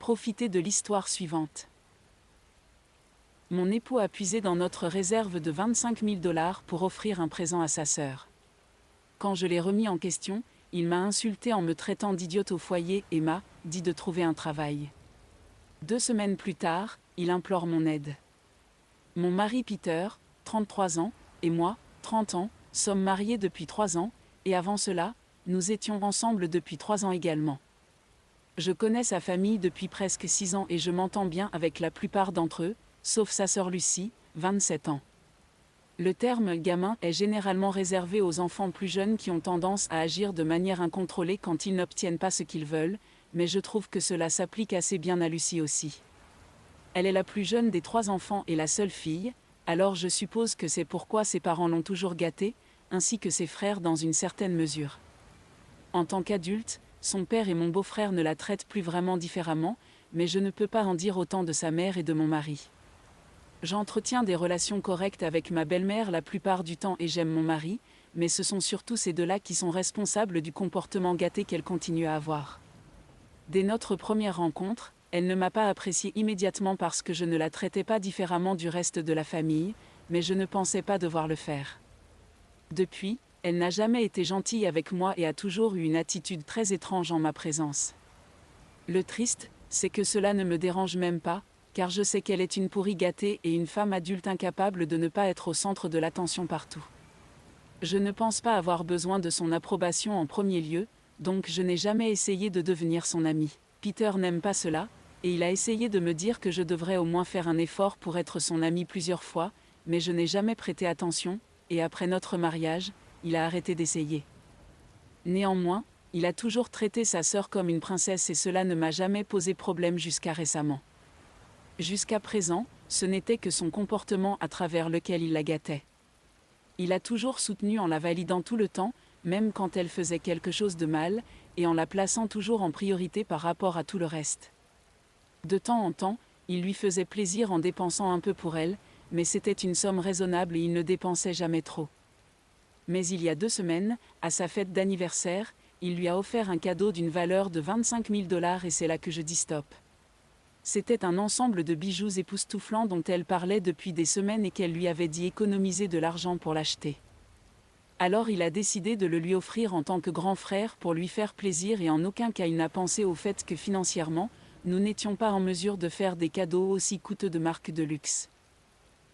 Profitez de l'histoire suivante. Mon époux a puisé dans notre réserve de 25 000 $ pour offrir un présent à sa sœur. Quand je l'ai remis en question, il m'a insulté en me traitant d'idiote au foyer et m'a dit de trouver un travail. 2 semaines plus tard, il implore mon aide. Mon mari Peter, 33 ans, et moi, 30 ans, sommes mariés depuis 3 ans, et avant cela, nous étions ensemble depuis 3 ans également. Je connais sa famille depuis presque 6 ans et je m'entends bien avec la plupart d'entre eux, sauf sa sœur Lucie, 27 ans. Le terme « gamin » est généralement réservé aux enfants plus jeunes qui ont tendance à agir de manière incontrôlée quand ils n'obtiennent pas ce qu'ils veulent, mais je trouve que cela s'applique assez bien à Lucie aussi. Elle est la plus jeune des 3 enfants et la seule fille, alors je suppose que c'est pourquoi ses parents l'ont toujours gâtée, ainsi que ses frères dans une certaine mesure. En tant qu'adulte, son père et mon beau-frère ne la traitent plus vraiment différemment, mais je ne peux pas en dire autant de sa mère et de mon mari. J'entretiens des relations correctes avec ma belle-mère la plupart du temps et j'aime mon mari, mais ce sont surtout ces deux-là qui sont responsables du comportement gâté qu'elle continue à avoir. Dès notre première rencontre, elle ne m'a pas appréciée immédiatement parce que je ne la traitais pas différemment du reste de la famille, mais je ne pensais pas devoir le faire. Depuis, elle n'a jamais été gentille avec moi et a toujours eu une attitude très étrange en ma présence. Le triste, c'est que cela ne me dérange même pas, car je sais qu'elle est une pourrie gâtée et une femme adulte incapable de ne pas être au centre de l'attention partout. Je ne pense pas avoir besoin de son approbation en premier lieu, donc je n'ai jamais essayé de devenir son ami. Peter n'aime pas cela, et il a essayé de me dire que je devrais au moins faire un effort pour être son ami plusieurs fois, mais je n'ai jamais prêté attention, et après notre mariage, il a arrêté d'essayer. Néanmoins, il a toujours traité sa sœur comme une princesse et cela ne m'a jamais posé problème jusqu'à récemment. Jusqu'à présent, ce n'était que son comportement à travers lequel il la gâtait. Il a toujours soutenu en la validant tout le temps, même quand elle faisait quelque chose de mal, et en la plaçant toujours en priorité par rapport à tout le reste. De temps en temps, il lui faisait plaisir en dépensant un peu pour elle, mais c'était une somme raisonnable et il ne dépensait jamais trop. Mais il y a 2 semaines, à sa fête d'anniversaire, il lui a offert un cadeau d'une valeur de 25 000 $ et c'est là que je dis stop. C'était un ensemble de bijoux époustouflants dont elle parlait depuis des semaines et qu'elle lui avait dit économiser de l'argent pour l'acheter. Alors il a décidé de le lui offrir en tant que grand frère pour lui faire plaisir et en aucun cas il n'a pensé au fait que financièrement, nous n'étions pas en mesure de faire des cadeaux aussi coûteux de marque de luxe.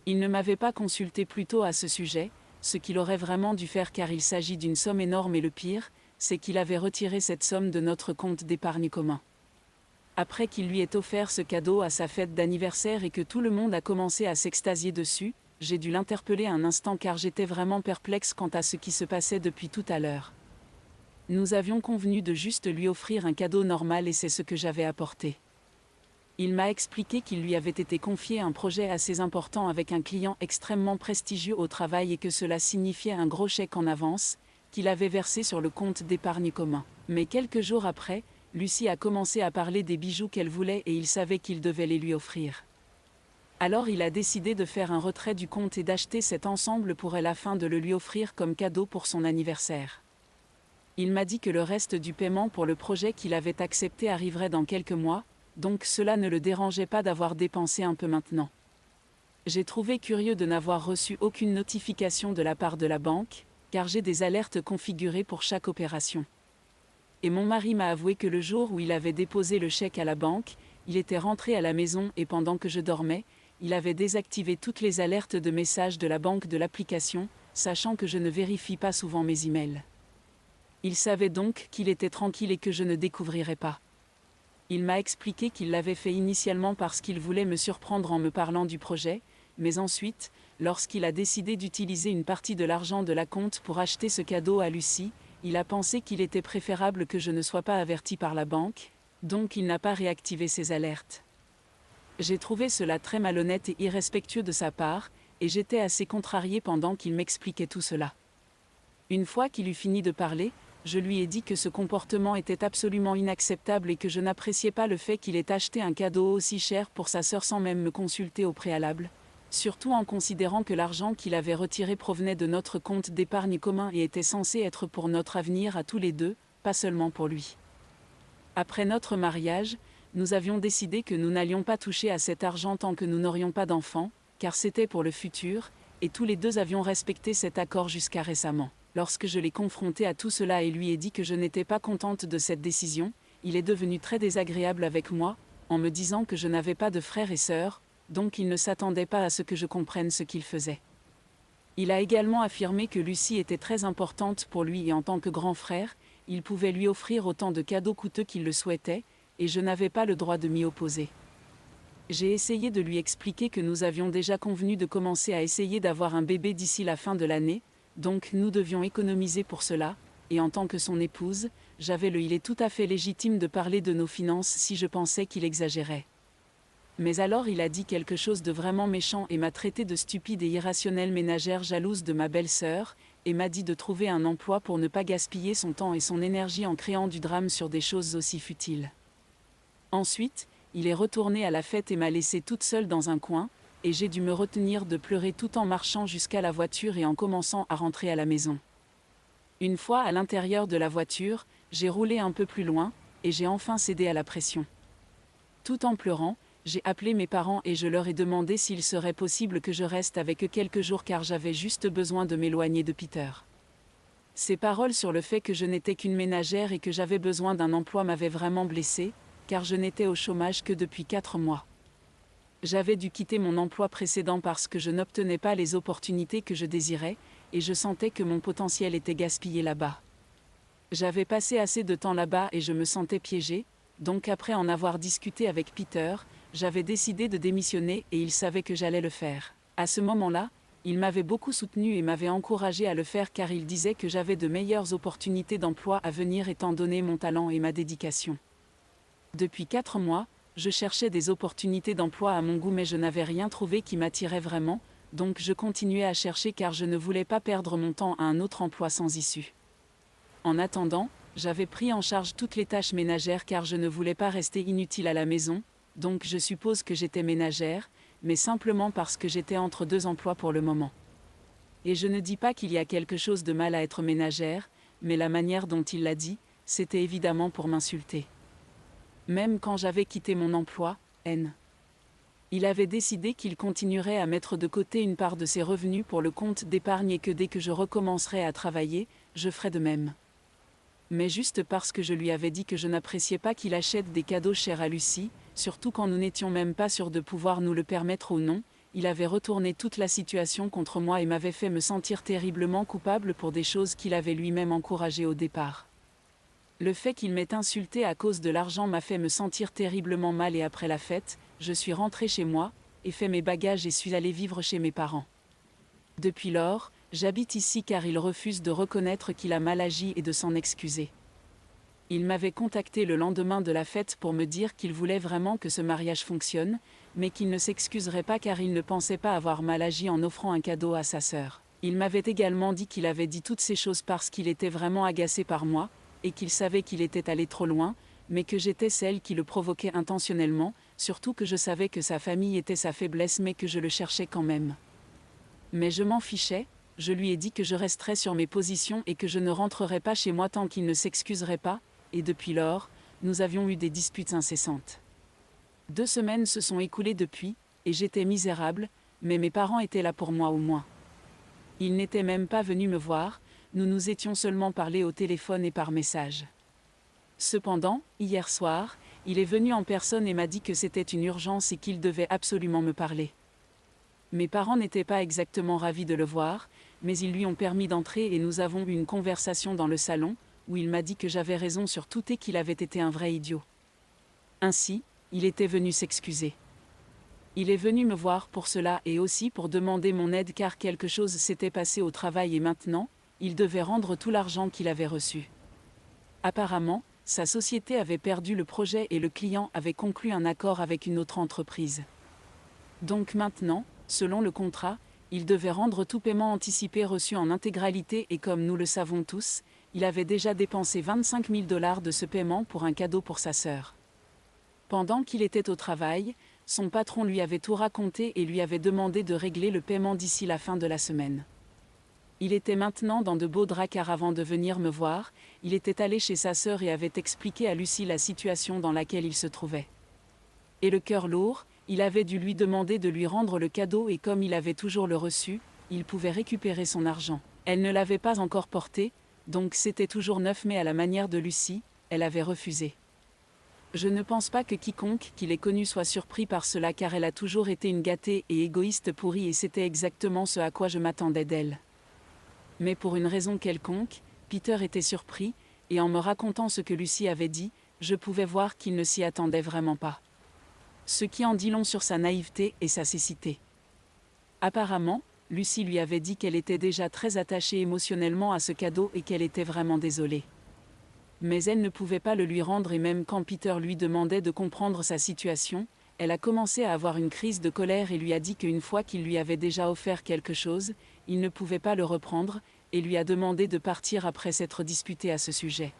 Il ne m'avait pas consulté plus tôt à ce sujet, ce qu'il aurait vraiment dû faire car il s'agit d'une somme énorme et le pire, c'est qu'il avait retiré cette somme de notre compte d'épargne commun. Après qu'il lui ait offert ce cadeau à sa fête d'anniversaire et que tout le monde a commencé à s'extasier dessus, j'ai dû l'interpeller un instant car j'étais vraiment perplexe quant à ce qui se passait depuis tout à l'heure. Nous avions convenu de juste lui offrir un cadeau normal et c'est ce que j'avais apporté. Il m'a expliqué qu'il lui avait été confié un projet assez important avec un client extrêmement prestigieux au travail et que cela signifiait un gros chèque en avance, qu'il avait versé sur le compte d'épargne commun. Mais quelques jours après, Lucie a commencé à parler des bijoux qu'elle voulait et il savait qu'il devait les lui offrir. Alors il a décidé de faire un retrait du compte et d'acheter cet ensemble pour elle afin de le lui offrir comme cadeau pour son anniversaire. Il m'a dit que le reste du paiement pour le projet qu'il avait accepté arriverait dans quelques mois, donc cela ne le dérangeait pas d'avoir dépensé un peu maintenant. J'ai trouvé curieux de n'avoir reçu aucune notification de la part de la banque, car j'ai des alertes configurées pour chaque opération. Et mon mari m'a avoué que le jour où il avait déposé le chèque à la banque, il était rentré à la maison et pendant que je dormais, il avait désactivé toutes les alertes de messages de la banque de l'application, sachant que je ne vérifie pas souvent mes emails. Il savait donc qu'il était tranquille et que je ne découvrirais pas. Il m'a expliqué qu'il l'avait fait initialement parce qu'il voulait me surprendre en me parlant du projet, mais ensuite, lorsqu'il a décidé d'utiliser une partie de l'argent de la compte pour acheter ce cadeau à Lucie, il a pensé qu'il était préférable que je ne sois pas averti par la banque, donc il n'a pas réactivé ses alertes. J'ai trouvé cela très malhonnête et irrespectueux de sa part, et j'étais assez contrarié pendant qu'il m'expliquait tout cela. Une fois qu'il eut fini de parler, je lui ai dit que ce comportement était absolument inacceptable et que je n'appréciais pas le fait qu'il ait acheté un cadeau aussi cher pour sa sœur sans même me consulter au préalable, surtout en considérant que l'argent qu'il avait retiré provenait de notre compte d'épargne commun et était censé être pour notre avenir à tous les deux, pas seulement pour lui. Après notre mariage, nous avions décidé que nous n'allions pas toucher à cet argent tant que nous n'aurions pas d'enfants, car c'était pour le futur, et tous les deux avions respecté cet accord jusqu'à récemment. Lorsque je l'ai confronté à tout cela et lui ai dit que je n'étais pas contente de cette décision, il est devenu très désagréable avec moi, en me disant que je n'avais pas de frères et sœurs, donc il ne s'attendait pas à ce que je comprenne ce qu'il faisait. Il a également affirmé que Lucie était très importante pour lui et en tant que grand frère, il pouvait lui offrir autant de cadeaux coûteux qu'il le souhaitait, et je n'avais pas le droit de m'y opposer. J'ai essayé de lui expliquer que nous avions déjà convenu de commencer à essayer d'avoir un bébé d'ici la fin de l'année, donc nous devions économiser pour cela, et en tant que son épouse, j'avais il est tout à fait légitime de parler de nos finances si je pensais qu'il exagérait. Mais alors il a dit quelque chose de vraiment méchant et m'a traité de stupide et irrationnelle ménagère jalouse de ma belle-sœur, et m'a dit de trouver un emploi pour ne pas gaspiller son temps et son énergie en créant du drame sur des choses aussi futiles. Ensuite, il est retourné à la fête et m'a laissée toute seule dans un coin, et j'ai dû me retenir de pleurer tout en marchant jusqu'à la voiture et en commençant à rentrer à la maison. Une fois à l'intérieur de la voiture, j'ai roulé un peu plus loin, et j'ai enfin cédé à la pression. Tout en pleurant, j'ai appelé mes parents et je leur ai demandé s'il serait possible que je reste avec eux quelques jours car j'avais juste besoin de m'éloigner de Peter. Ces paroles sur le fait que je n'étais qu'une ménagère et que j'avais besoin d'un emploi m'avaient vraiment blessée, car je n'étais au chômage que depuis 4 mois. J'avais dû quitter mon emploi précédent parce que je n'obtenais pas les opportunités que je désirais, et je sentais que mon potentiel était gaspillé là-bas. J'avais passé assez de temps là-bas et je me sentais piégée, donc après en avoir discuté avec Peter, j'avais décidé de démissionner et il savait que j'allais le faire. À ce moment-là, il m'avait beaucoup soutenu et m'avait encouragé à le faire car il disait que j'avais de meilleures opportunités d'emploi à venir étant donné mon talent et ma dédication. Depuis 4 mois, je cherchais des opportunités d'emploi à mon goût mais je n'avais rien trouvé qui m'attirait vraiment, donc je continuais à chercher car je ne voulais pas perdre mon temps à un autre emploi sans issue. En attendant, j'avais pris en charge toutes les tâches ménagères car je ne voulais pas rester inutile à la maison, donc je suppose que j'étais ménagère, mais simplement parce que j'étais entre 2 emplois pour le moment. Et je ne dis pas qu'il y a quelque chose de mal à être ménagère, mais la manière dont il l'a dit, c'était évidemment pour m'insulter. Même quand j'avais quitté mon emploi, il avait décidé qu'il continuerait à mettre de côté une part de ses revenus pour le compte d'épargne et que dès que je recommencerais à travailler, je ferais de même. Mais juste parce que je lui avais dit que je n'appréciais pas qu'il achète des cadeaux chers à Lucie, surtout quand nous n'étions même pas sûrs de pouvoir nous le permettre ou non, il avait retourné toute la situation contre moi et m'avait fait me sentir terriblement coupable pour des choses qu'il avait lui-même encouragées au départ. Le fait qu'il m'ait insulté à cause de l'argent m'a fait me sentir terriblement mal et après la fête, je suis rentrée chez moi, ai fait mes bagages et suis allée vivre chez mes parents. Depuis lors, j'habite ici car il refuse de reconnaître qu'il a mal agi et de s'en excuser. Il m'avait contacté le lendemain de la fête pour me dire qu'il voulait vraiment que ce mariage fonctionne, mais qu'il ne s'excuserait pas car il ne pensait pas avoir mal agi en offrant un cadeau à sa sœur. Il m'avait également dit qu'il avait dit toutes ces choses parce qu'il était vraiment agacé par moi, et qu'il savait qu'il était allé trop loin, mais que j'étais celle qui le provoquait intentionnellement, surtout que je savais que sa famille était sa faiblesse mais que je le cherchais quand même. Mais je m'en fichais, je lui ai dit que je resterais sur mes positions et que je ne rentrerais pas chez moi tant qu'il ne s'excuserait pas, et depuis lors, nous avions eu des disputes incessantes. 2 semaines se sont écoulées depuis, et j'étais misérable, mais mes parents étaient là pour moi au moins. Ils n'étaient même pas venus me voir, nous nous étions seulement parlé au téléphone et par message. Cependant, hier soir, il est venu en personne et m'a dit que c'était une urgence et qu'il devait absolument me parler. Mes parents n'étaient pas exactement ravis de le voir, mais ils lui ont permis d'entrer et nous avons eu une conversation dans le salon, où il m'a dit que j'avais raison sur tout et qu'il avait été un vrai idiot. Ainsi, il était venu s'excuser. Il est venu me voir pour cela et aussi pour demander mon aide car quelque chose s'était passé au travail et maintenant, il devait rendre tout l'argent qu'il avait reçu. Apparemment, sa société avait perdu le projet et le client avait conclu un accord avec une autre entreprise. Donc maintenant, selon le contrat, il devait rendre tout paiement anticipé reçu en intégralité et comme nous le savons tous, il avait déjà dépensé 25 000 $ de ce paiement pour un cadeau pour sa sœur. Pendant qu'il était au travail, son patron lui avait tout raconté et lui avait demandé de régler le paiement d'ici la fin de la semaine. Il était maintenant dans de beaux draps car avant de venir me voir, il était allé chez sa sœur et avait expliqué à Lucie la situation dans laquelle il se trouvait. Et le cœur lourd, il avait dû lui demander de lui rendre le cadeau et comme il avait toujours le reçu, il pouvait récupérer son argent. Elle ne l'avait pas encore porté, donc c'était toujours neuf mais à la manière de Lucie, elle avait refusé. Je ne pense pas que quiconque qui l'ait connue soit surpris par cela car elle a toujours été une gâtée et égoïste pourrie et c'était exactement ce à quoi je m'attendais d'elle. Mais pour une raison quelconque, Peter était surpris, et en me racontant ce que Lucie avait dit, je pouvais voir qu'il ne s'y attendait vraiment pas. Ce qui en dit long sur sa naïveté et sa cécité. Apparemment, Lucie lui avait dit qu'elle était déjà très attachée émotionnellement à ce cadeau et qu'elle était vraiment désolée. Mais elle ne pouvait pas le lui rendre et même quand Peter lui demandait de comprendre sa situation, elle a commencé à avoir une crise de colère et lui a dit qu'une fois qu'il lui avait déjà offert quelque chose, il ne pouvait pas le reprendre, et lui a demandé de partir après s'être disputé à ce sujet.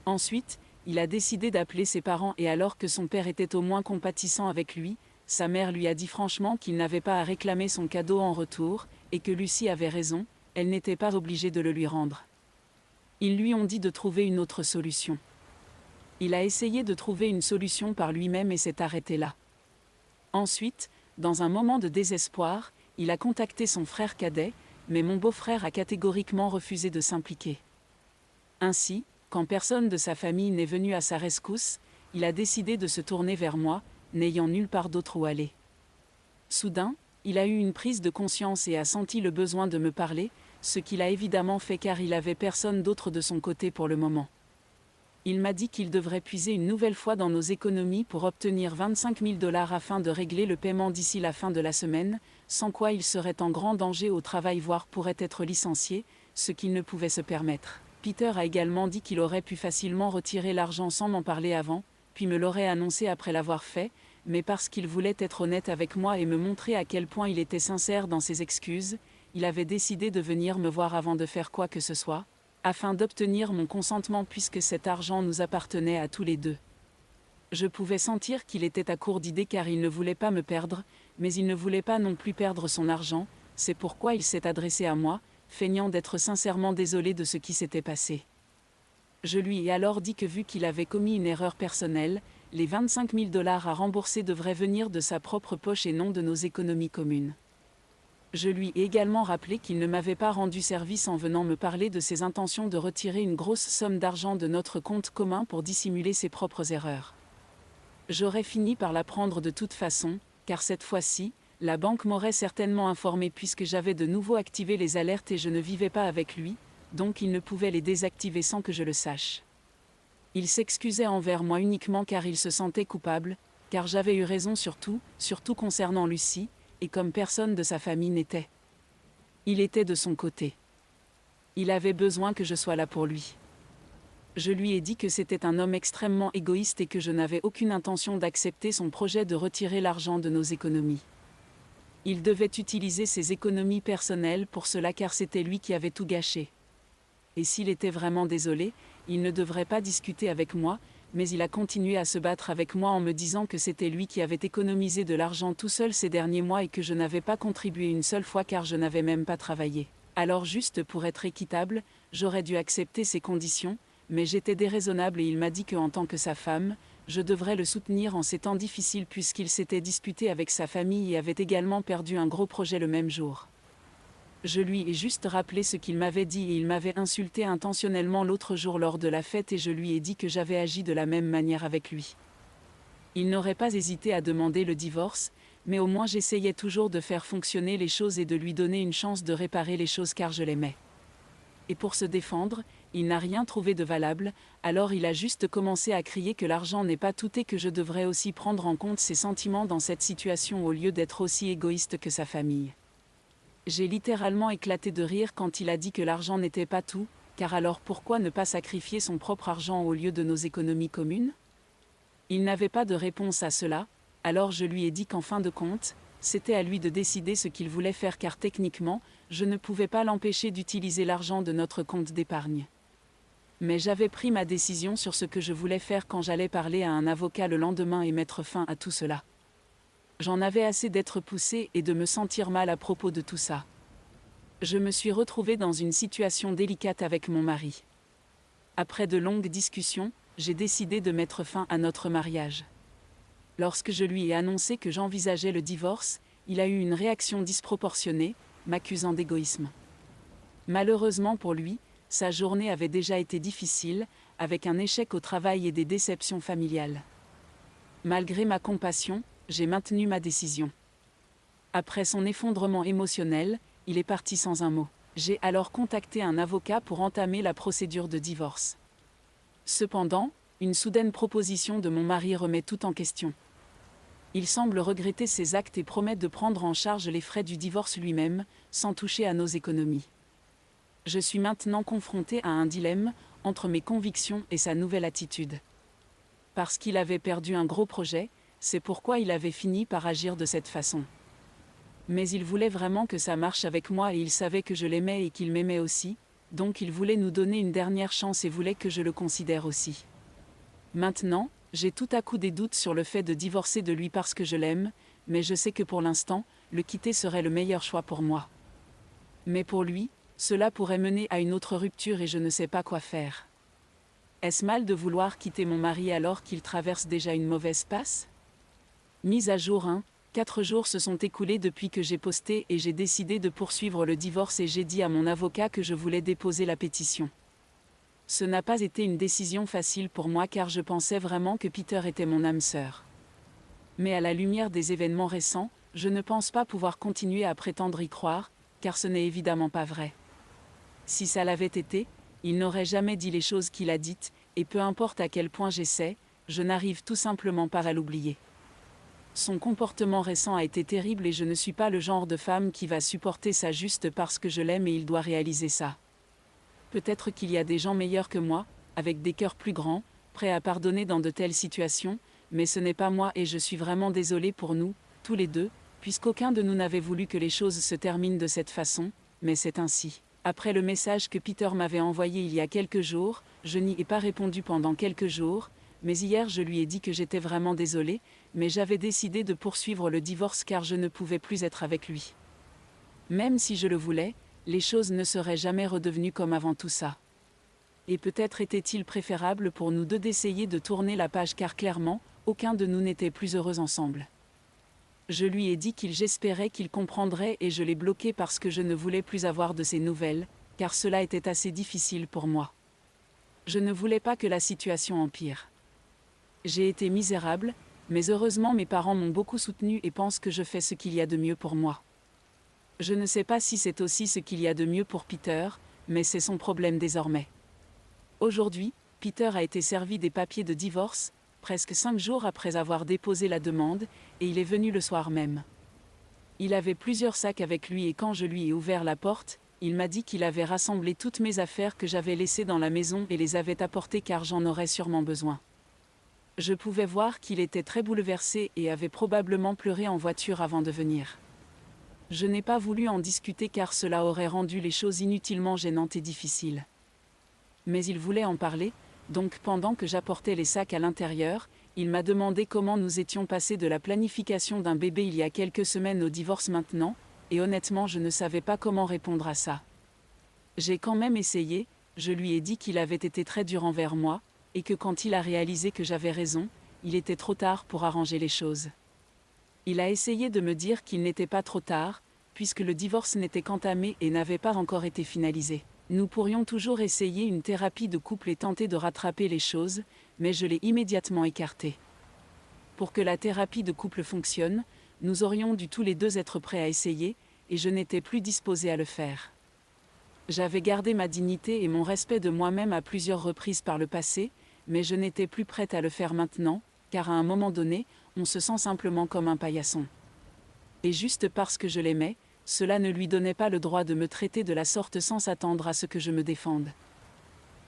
Ensuite, il a décidé d'appeler ses parents et alors que son père était au moins compatissant avec lui, sa mère lui a dit franchement qu'il n'avait pas à réclamer son cadeau en retour, et que Lucie avait raison, elle n'était pas obligée de le lui rendre. Ils lui ont dit de trouver une autre solution. Il a essayé de trouver une solution par lui-même et s'est arrêté là. Ensuite, dans un moment de désespoir, il a contacté son frère cadet, mais mon beau-frère a catégoriquement refusé de s'impliquer. Ainsi, quand personne de sa famille n'est venu à sa rescousse, il a décidé de se tourner vers moi, n'ayant nulle part d'autre où aller. Soudain, il a eu une prise de conscience et a senti le besoin de me parler, ce qu'il a évidemment fait car il avait personne d'autre de son côté pour le moment. Il m'a dit qu'il devrait puiser une nouvelle fois dans nos économies pour obtenir 25 000 $ afin de régler le paiement d'ici la fin de la semaine, sans quoi il serait en grand danger au travail voire pourrait être licencié, ce qu'il ne pouvait se permettre. Peter a également dit qu'il aurait pu facilement retirer l'argent sans m'en parler avant, puis me l'aurait annoncé après l'avoir fait, mais parce qu'il voulait être honnête avec moi et me montrer à quel point il était sincère dans ses excuses, il avait décidé de venir me voir avant de faire quoi que ce soit, afin d'obtenir mon consentement puisque cet argent nous appartenait à tous les deux. Je pouvais sentir qu'il était à court d'idées car il ne voulait pas me perdre, mais il ne voulait pas non plus perdre son argent, c'est pourquoi il s'est adressé à moi, feignant d'être sincèrement désolé de ce qui s'était passé. Je lui ai alors dit que vu qu'il avait commis une erreur personnelle, les 25 000 $ à rembourser devraient venir de sa propre poche et non de nos économies communes. Je lui ai également rappelé qu'il ne m'avait pas rendu service en venant me parler de ses intentions de retirer une grosse somme d'argent de notre compte commun pour dissimuler ses propres erreurs. J'aurais fini par l'apprendre de toute façon, car cette fois-ci, la banque m'aurait certainement informé puisque j'avais de nouveau activé les alertes et je ne vivais pas avec lui, donc il ne pouvait les désactiver sans que je le sache. Il s'excusait envers moi uniquement car il se sentait coupable, car j'avais eu raison surtout concernant Lucie, et comme personne de sa famille n'était. Il était de son côté. Il avait besoin que je sois là pour lui. Je lui ai dit que c'était un homme extrêmement égoïste et que je n'avais aucune intention d'accepter son projet de retirer l'argent de nos économies. Il devait utiliser ses économies personnelles pour cela car c'était lui qui avait tout gâché. Et s'il était vraiment désolé, il ne devrait pas discuter avec moi, mais il a continué à se battre avec moi en me disant que c'était lui qui avait économisé de l'argent tout seul ces derniers mois et que je n'avais pas contribué une seule fois car je n'avais même pas travaillé. Alors juste pour être équitable, j'aurais dû accepter ses conditions, mais j'étais déraisonnable et il m'a dit qu'en tant que sa femme, je devrais le soutenir en ces temps difficiles puisqu'il s'était disputé avec sa famille et avait également perdu un gros projet le même jour. Je lui ai juste rappelé ce qu'il m'avait dit et il m'avait insulté intentionnellement l'autre jour lors de la fête et je lui ai dit que j'avais agi de la même manière avec lui. Il n'aurait pas hésité à demander le divorce, mais au moins j'essayais toujours de faire fonctionner les choses et de lui donner une chance de réparer les choses car je l'aimais. Et pour se défendre, il n'a rien trouvé de valable, alors il a juste commencé à crier que l'argent n'est pas tout et que je devrais aussi prendre en compte ses sentiments dans cette situation au lieu d'être aussi égoïste que sa famille. J'ai littéralement éclaté de rire quand il a dit que l'argent n'était pas tout, car alors pourquoi ne pas sacrifier son propre argent au lieu de nos économies communes ? Il n'avait pas de réponse à cela, alors je lui ai dit qu'en fin de compte, c'était à lui de décider ce qu'il voulait faire car techniquement, je ne pouvais pas l'empêcher d'utiliser l'argent de notre compte d'épargne. Mais j'avais pris ma décision sur ce que je voulais faire quand j'allais parler à un avocat le lendemain et mettre fin à tout cela. J'en avais assez d'être poussée et de me sentir mal à propos de tout ça. Je me suis retrouvée dans une situation délicate avec mon mari. Après de longues discussions, j'ai décidé de mettre fin à notre mariage. Lorsque je lui ai annoncé que j'envisageais le divorce, il a eu une réaction disproportionnée, m'accusant d'égoïsme. Malheureusement pour lui, sa journée avait déjà été difficile, avec un échec au travail et des déceptions familiales. Malgré ma compassion, j'ai maintenu ma décision. Après son effondrement émotionnel, il est parti sans un mot. J'ai alors contacté un avocat pour entamer la procédure de divorce. Cependant, une soudaine proposition de mon mari remet tout en question. Il semble regretter ses actes et promet de prendre en charge les frais du divorce lui-même, sans toucher à nos économies. Je suis maintenant confrontée à un dilemme, entre mes convictions et sa nouvelle attitude. Parce qu'il avait perdu un gros projet, c'est pourquoi il avait fini par agir de cette façon. Mais il voulait vraiment que ça marche avec moi et il savait que je l'aimais et qu'il m'aimait aussi, donc il voulait nous donner une dernière chance et voulait que je le considère aussi. Maintenant, j'ai tout à coup des doutes sur le fait de divorcer de lui parce que je l'aime, mais je sais que pour l'instant, le quitter serait le meilleur choix pour moi. Mais pour lui, cela pourrait mener à une autre rupture et je ne sais pas quoi faire. Est-ce mal de vouloir quitter mon mari alors qu'il traverse déjà une mauvaise passe ? Mise à jour 1. 4 jours se sont écoulés depuis que j'ai posté et j'ai décidé de poursuivre le divorce et j'ai dit à mon avocat que je voulais déposer la pétition. Ce n'a pas été une décision facile pour moi car je pensais vraiment que Peter était mon âme sœur. Mais à la lumière des événements récents, je ne pense pas pouvoir continuer à prétendre y croire, car ce n'est évidemment pas vrai. Si ça l'avait été, il n'aurait jamais dit les choses qu'il a dites, et peu importe à quel point j'essaie, je n'arrive tout simplement pas à l'oublier. Son comportement récent a été terrible et je ne suis pas le genre de femme qui va supporter ça juste parce que je l'aime et il doit réaliser ça. Peut-être qu'il y a des gens meilleurs que moi, avec des cœurs plus grands, prêts à pardonner dans de telles situations, mais ce n'est pas moi et je suis vraiment désolée pour nous, tous les deux, puisqu'aucun de nous n'avait voulu que les choses se terminent de cette façon, mais c'est ainsi. Après le message que Peter m'avait envoyé il y a quelques jours, je n'y ai pas répondu pendant quelques jours, mais hier je lui ai dit que j'étais vraiment désolée, mais j'avais décidé de poursuivre le divorce car je ne pouvais plus être avec lui. Même si je le voulais, les choses ne seraient jamais redevenues comme avant tout ça. Et peut-être était-il préférable pour nous deux d'essayer de tourner la page car clairement, aucun de nous n'était plus heureux ensemble. Je lui ai dit j'espérais qu'il comprendrait et je l'ai bloqué parce que je ne voulais plus avoir de ses nouvelles, car cela était assez difficile pour moi. Je ne voulais pas que la situation empire. J'ai été misérable, mais heureusement mes parents m'ont beaucoup soutenue et pensent que je fais ce qu'il y a de mieux pour moi. Je ne sais pas si c'est aussi ce qu'il y a de mieux pour Peter, mais c'est son problème désormais. Aujourd'hui, Peter a été servi des papiers de divorce, presque 5 jours après avoir déposé la demande, et il est venu le soir même. Il avait plusieurs sacs avec lui et quand je lui ai ouvert la porte, il m'a dit qu'il avait rassemblé toutes mes affaires que j'avais laissées dans la maison et les avait apportées car j'en aurais sûrement besoin. Je pouvais voir qu'il était très bouleversé et avait probablement pleuré en voiture avant de venir. Je n'ai pas voulu en discuter car cela aurait rendu les choses inutilement gênantes et difficiles. Mais il voulait en parler, donc pendant que j'apportais les sacs à l'intérieur, il m'a demandé comment nous étions passés de la planification d'un bébé il y a quelques semaines au divorce maintenant, et honnêtement je ne savais pas comment répondre à ça. J'ai quand même essayé, je lui ai dit qu'il avait été très dur envers moi, et que quand il a réalisé que j'avais raison, il était trop tard pour arranger les choses. Il a essayé de me dire qu'il n'était pas trop tard, puisque le divorce n'était qu'entamé et n'avait pas encore été finalisé. Nous pourrions toujours essayer une thérapie de couple et tenter de rattraper les choses, mais je l'ai immédiatement écarté. Pour que la thérapie de couple fonctionne, nous aurions dû tous les deux être prêts à essayer, et je n'étais plus disposée à le faire. J'avais gardé ma dignité et mon respect de moi-même à plusieurs reprises par le passé, mais je n'étais plus prête à le faire maintenant, car à un moment donné, on se sent simplement comme un paillasson. Et juste parce que je l'aimais, cela ne lui donnait pas le droit de me traiter de la sorte sans s'attendre à ce que je me défende.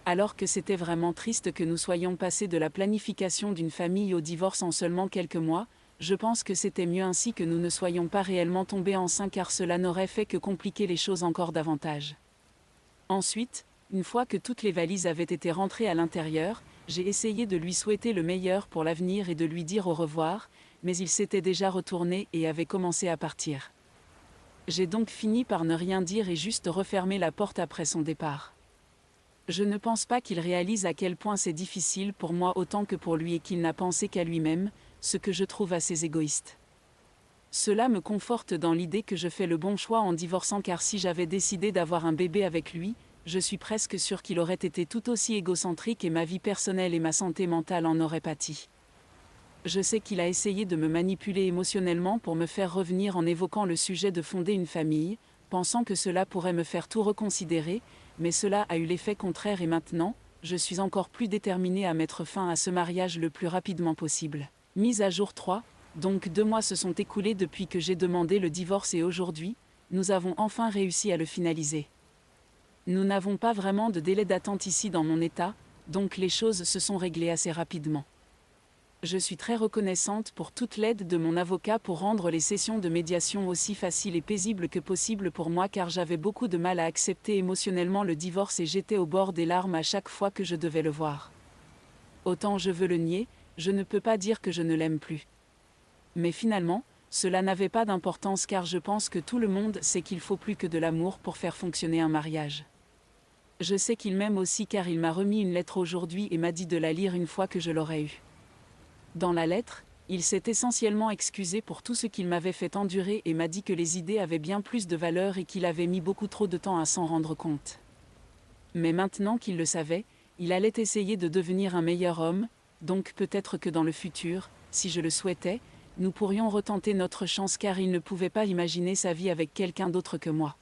Alors que c'était vraiment triste que nous soyons passés de la planification d'une famille au divorce en seulement quelques mois, je pense que c'était mieux ainsi que nous ne soyons pas réellement tombés enceintes car cela n'aurait fait que compliquer les choses encore davantage. Ensuite, une fois que toutes les valises avaient été rentrées à l'intérieur, j'ai essayé de lui souhaiter le meilleur pour l'avenir et de lui dire au revoir, mais il s'était déjà retourné et avait commencé à partir. J'ai donc fini par ne rien dire et juste refermer la porte après son départ. Je ne pense pas qu'il réalise à quel point c'est difficile pour moi autant que pour lui et qu'il n'a pensé qu'à lui-même, ce que je trouve assez égoïste. Cela me conforte dans l'idée que je fais le bon choix en divorçant, car si j'avais décidé d'avoir un bébé avec lui, je suis presque sûre qu'il aurait été tout aussi égocentrique et ma vie personnelle et ma santé mentale en auraient pâti. Je sais qu'il a essayé de me manipuler émotionnellement pour me faire revenir en évoquant le sujet de fonder une famille, pensant que cela pourrait me faire tout reconsidérer, mais cela a eu l'effet contraire et maintenant, je suis encore plus déterminée à mettre fin à ce mariage le plus rapidement possible. Mise à jour 3, donc 2 mois se sont écoulés depuis que j'ai demandé le divorce et aujourd'hui, nous avons enfin réussi à le finaliser. Nous n'avons pas vraiment de délai d'attente ici dans mon état, donc les choses se sont réglées assez rapidement. Je suis très reconnaissante pour toute l'aide de mon avocat pour rendre les sessions de médiation aussi faciles et paisibles que possible pour moi, car j'avais beaucoup de mal à accepter émotionnellement le divorce et j'étais au bord des larmes à chaque fois que je devais le voir. Autant je veux le nier, je ne peux pas dire que je ne l'aime plus. Mais finalement, cela n'avait pas d'importance car je pense que tout le monde sait qu'il faut plus que de l'amour pour faire fonctionner un mariage. Je sais qu'il m'aime aussi car il m'a remis une lettre aujourd'hui et m'a dit de la lire une fois que je l'aurai eue. Dans la lettre, il s'est essentiellement excusé pour tout ce qu'il m'avait fait endurer et m'a dit que les idées avaient bien plus de valeur et qu'il avait mis beaucoup trop de temps à s'en rendre compte. Mais maintenant qu'il le savait, il allait essayer de devenir un meilleur homme, donc peut-être que dans le futur, si je le souhaitais, nous pourrions retenter notre chance car il ne pouvait pas imaginer sa vie avec quelqu'un d'autre que moi.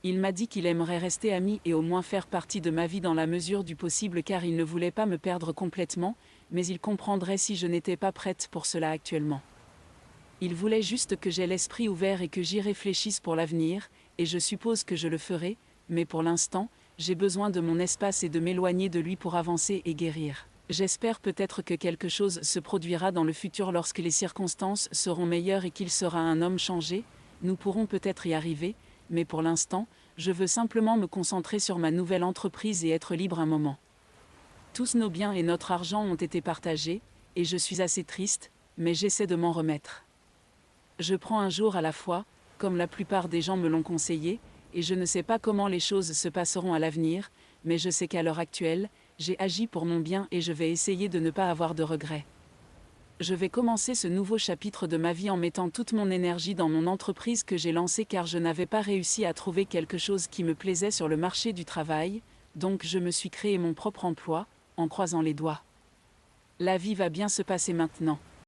Il m'a dit qu'il aimerait rester ami et au moins faire partie de ma vie dans la mesure du possible car il ne voulait pas me perdre complètement, mais il comprendrait si je n'étais pas prête pour cela actuellement. Il voulait juste que j'aie l'esprit ouvert et que j'y réfléchisse pour l'avenir, et je suppose que je le ferai, mais pour l'instant, j'ai besoin de mon espace et de m'éloigner de lui pour avancer et guérir. J'espère peut-être que quelque chose se produira dans le futur lorsque les circonstances seront meilleures et qu'il sera un homme changé, nous pourrons peut-être y arriver, mais pour l'instant, je veux simplement me concentrer sur ma nouvelle entreprise et être libre un moment. Tous nos biens et notre argent ont été partagés, et je suis assez triste, mais j'essaie de m'en remettre. Je prends un jour à la fois, comme la plupart des gens me l'ont conseillé, et je ne sais pas comment les choses se passeront à l'avenir, mais je sais qu'à l'heure actuelle, j'ai agi pour mon bien et je vais essayer de ne pas avoir de regrets. Je vais commencer ce nouveau chapitre de ma vie en mettant toute mon énergie dans mon entreprise que j'ai lancée car je n'avais pas réussi à trouver quelque chose qui me plaisait sur le marché du travail, donc je me suis créé mon propre emploi, en croisant les doigts. La vie va bien se passer maintenant.